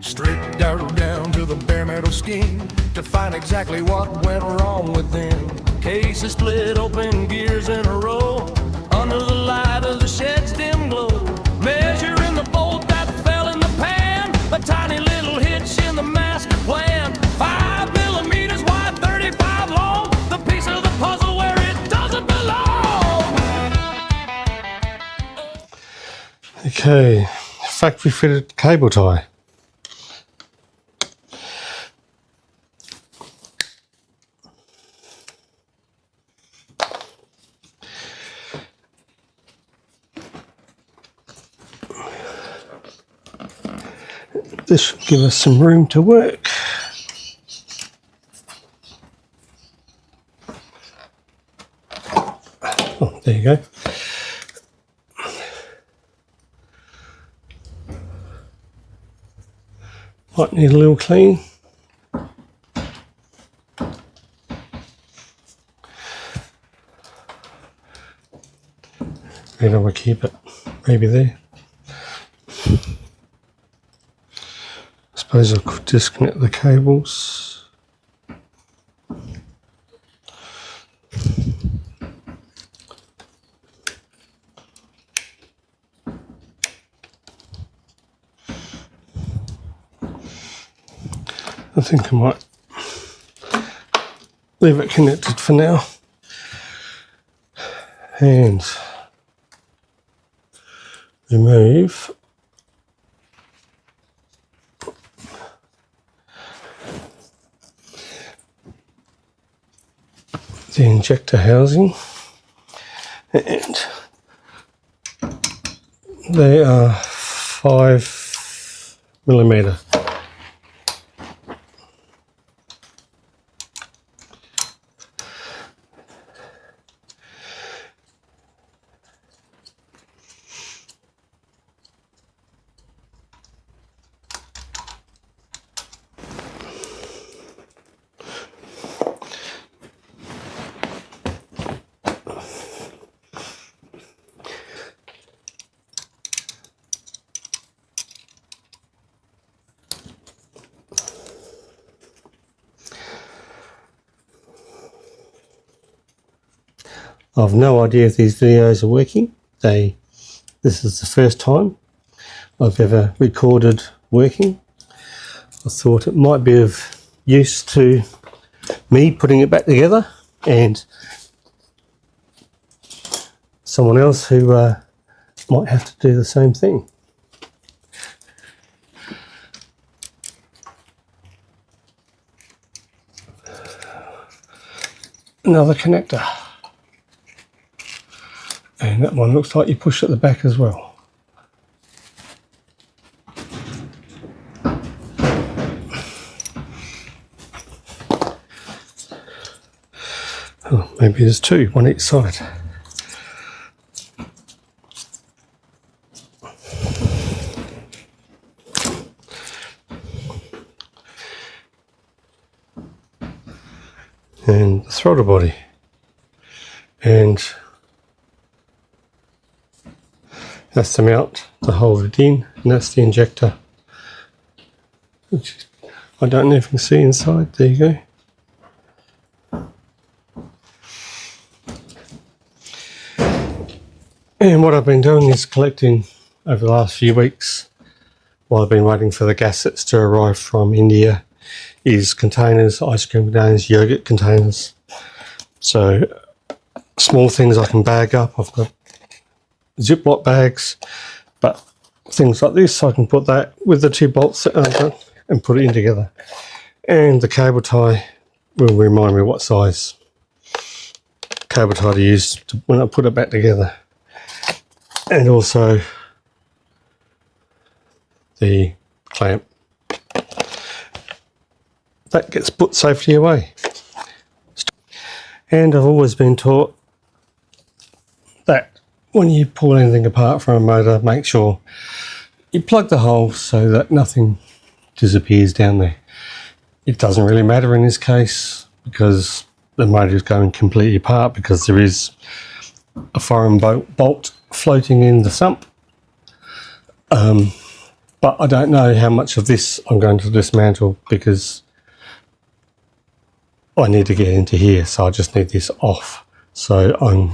Straight down to the bare metal skin to find exactly what went wrong with them. Cases split open, gears in a row, under the light of the shed's dim glow. Measuring the bolt that fell in the pan, a tiny little hitch in the master plan. 5 millimeters wide, 35 long, the piece of the puzzle where it doesn't belong. Okay, factory fitted cable tie. This should give us some room to work. Oh, there you go. Might need a little clean. Where do I keep it? Maybe there. Suppose I could disconnect the cables. I think I might leave it connected for now. And remove the injector housing, and they are 5 millimeter. I've no idea if these videos are working. This is the first time I've ever recorded working. I thought it might be of use to me putting it back together and someone else who might have to do the same thing. Another connector. And that one looks like you push at the back as well. Oh, maybe there's two, one each side. And the throttle body. And that's the mount to hold it in, and that's the injector, which I don't know if you can see inside. There you go. And what I've been doing is collecting over the last few weeks, while I've been waiting for the gaskets to arrive from India, is containers, ice cream containers, yogurt containers. So small things I can bag up. I've got Ziploc bags, but things like this I can put that with the 2 bolts and put it in together. And the cable tie will remind me what size cable tie to use when I put it back together. And also the clamp. That gets put safely away. And I've always been taught that when you pull anything apart from a motor, make sure you plug the hole so that nothing disappears down there. It doesn't really matter in this case because the motor is going completely apart, because there is a foreign bolt floating in the sump. But I don't know how much of this I'm going to dismantle because I need to get into here, so I just need this off. So I'm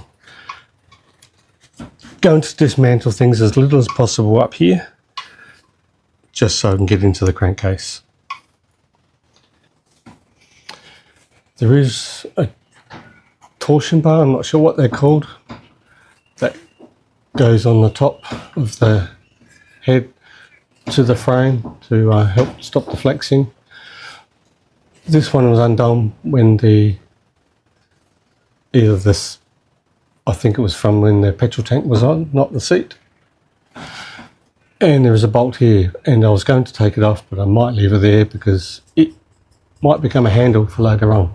going to dismantle things as little as possible up here, just so I can get into the crankcase. There is a torsion bar, I'm not sure what they're called, that goes on the top of the head to the frame to help stop the flexing. This one was undone when I think it was from when the petrol tank was on, not the seat. And there is a bolt here, and I was going to take it off, but I might leave it there because it might become a handle for later on.